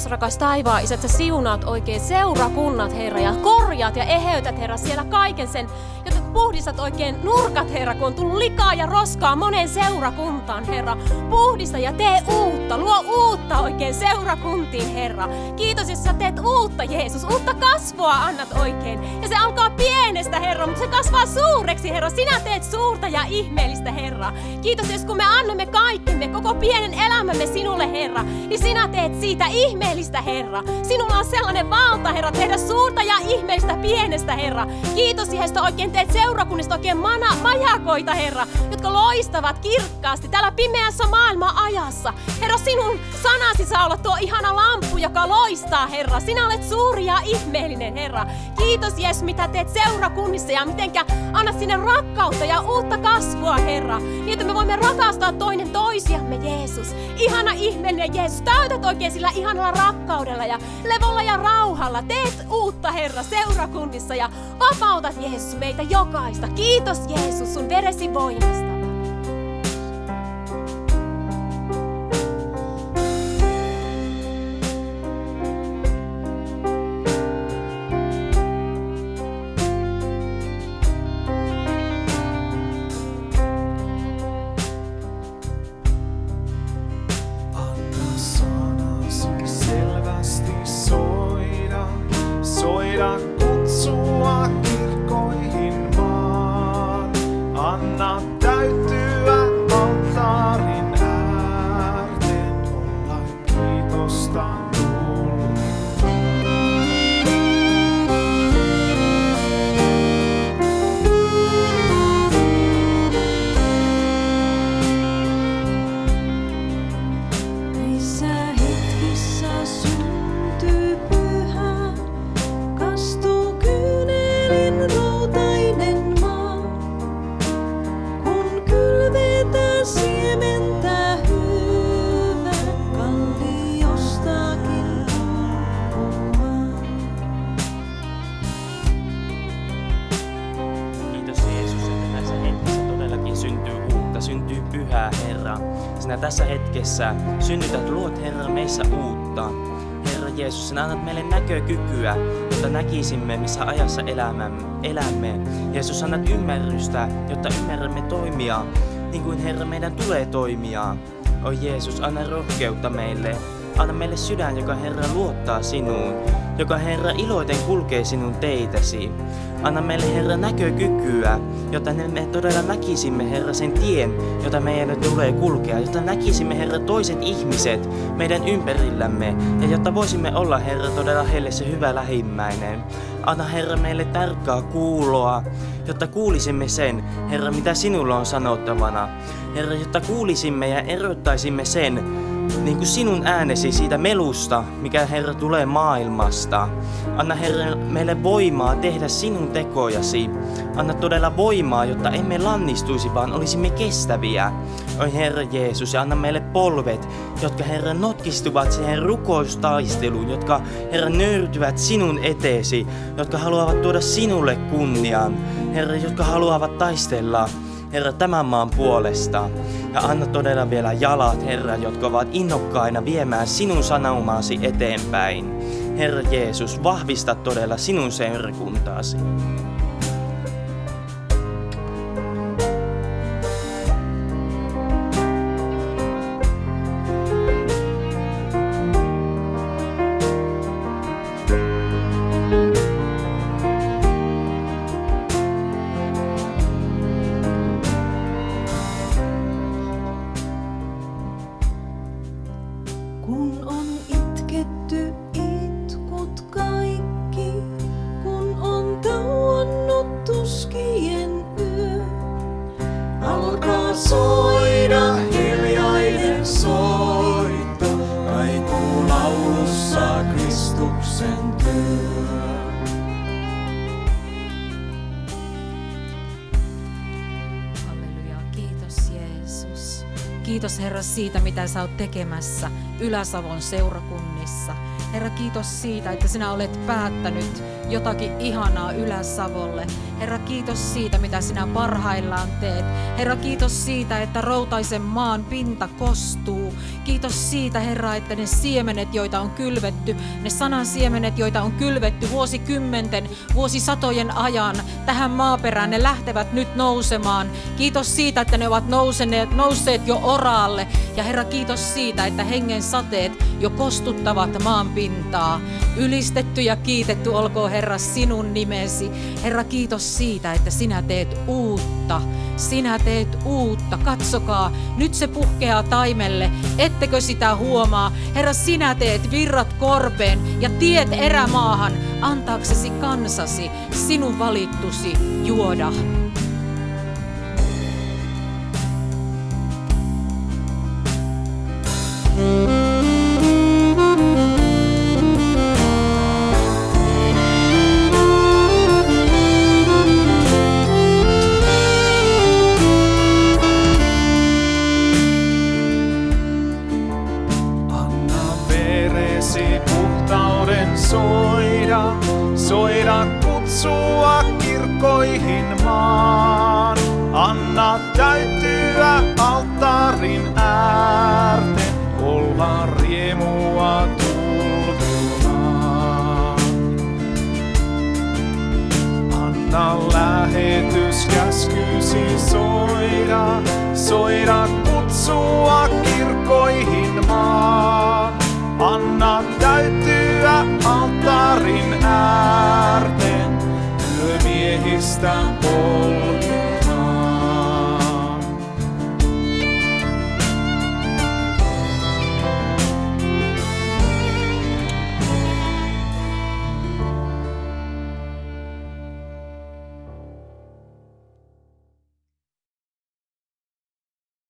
kiitos rakas taivaan Isä, että sä siunaat oikein seurakunnat, Herra, ja korjaat ja eheytät, Herra, siellä kaiken sen, jotta puhdistat oikein nurkat, Herra, kun on tullut likaa ja roskaa moneen seurakuntaan, Herra. Puhdista ja tee uutta, luo uutta oikein seurakuntiin, Herra. Kiitos, jos sä teet uutta, Jeesus, uutta kasvua annat oikein. Ja se alkaa pienestä, Herra, mutta se kasvaa suureksi, Herra. Sinä teet suurta ja ihmeellistä, Herra. Kiitos, jos kun me annamme kaikkemme, koko pienen elämämme sinulle, Herra, niin sinä teet siitä ihmeellistä, Herra. Sinulla on sellainen valta, Herra, tehdä suurta ja ihmeellistä pienestä, Herra. Kiitos, Jeesus, oikein teet seurakunnista oikein majakoita, Herra, jotka loistavat kirkkaasti täällä pimeässä maailman ajassa. Herra, sinun sanasi saa olla tuo ihana lamppu, joka loistaa, Herra. Sinä olet suuri ja ihmeellinen, Herra. Kiitos, Jeesus, mitä teet seurakunnissa ja mitenkä anna sinne rakkautta ja uutta kasvua, Herra. Niin, että me voimme rakastaa toinen toisiamme, Jeesus. Ihana ihmeellinen Jeesus, täytät oikein sillä ihanalla rakkaudella ja levolla ja rauhalla. Teet uutta, Herra, seurakunnissa ja vapautat, Jeesus, meitä jokaista. Kiitos, Jeesus, sun veresi voimasta. Tässä hetkessä synnytät, luot, Herra, meissä uutta. Herra Jeesus, sinä annat meille näkökykyä, jotta näkisimme, missä ajassa elämme. Jeesus, annat ymmärrystä, jotta ymmärrämme toimia, niin kuin, Herra, meidän tulee toimia. O Jeesus, anna rohkeutta meille. Anna meille sydän, joka, Herra, luottaa sinuun, joka, Herra, iloiten kulkee sinun teitäsi. Anna meille, Herra, näkökykyä, jotta me todella näkisimme, Herra, sen tien, jota meidän tulee kulkea, jotta näkisimme, Herra, toiset ihmiset meidän ympärillämme, ja jotta voisimme olla, Herra, todella heille se hyvä lähimmäinen. Anna, Herra, meille tarkkaa kuuloa, jotta kuulisimme sen, Herra, mitä sinulla on sanottavana. Herra, jotta kuulisimme ja erottaisimme sen, niin kuin sinun äänesi siitä melusta, mikä, Herra, tulee maailmasta. Anna, Herra, meille voimaa tehdä sinun tekojasi. Anna todella voimaa, jotta emme lannistuisi, vaan olisimme kestäviä. Oi Herra Jeesus, ja anna meille polvet, jotka, Herra, notkistuvat siihen rukoustaisteluun, jotka, Herra, nöyrtyvät sinun eteesi, jotka haluavat tuoda sinulle kunnian. Herra, jotka haluavat taistella, Herra, tämän maan puolesta. Ja anna todella vielä jalat, Herra, jotka ovat innokkaina viemään sinun sanomaasi eteenpäin. Herra Jeesus, vahvista todella sinun seurakuntaasi. Kiitos Herra siitä, mitä sä oot tekemässä Ylä-Savon seurakunnissa. Herra, kiitos siitä, että sinä olet päättänyt jotakin ihanaa Ylä-Savolle. Herra, kiitos siitä, mitä sinä parhaillaan teet. Herra, kiitos siitä, että Routaisen maan pinta kostuu. Kiitos siitä, Herra, että ne siemenet, joita on kylvetty, ne sanan siemenet, joita on kylvetty vuosikymmenten, vuosisatojen ajan tähän maaperään, ne lähtevät nyt nousemaan. Kiitos siitä, että ne ovat nousseet jo oraalle. Ja Herra, kiitos siitä, että hengen sateet jo kostuttavat maan pintaa. Ylistetty ja kiitetty olkoon, Herra, sinun nimesi. Herra, kiitos siitä, että sinä teet uutta. Sinä teet uutta. Katsokaa, nyt se puhkeaa taimelle. Ettekö sitä huomaa? Herra, sinä teet virrat korpeen ja tiet erämaahan antaaksesi kansasi, sinun valittusi juoda. Soida kutsua kirkkoihin maan. Anna täytyä alttarin äärten, olla riemua tulvillaan. Anna lähetys käskysi soida kutsua kirkkoihin maan. Anna täytyä alttarin äärten, työmiehistä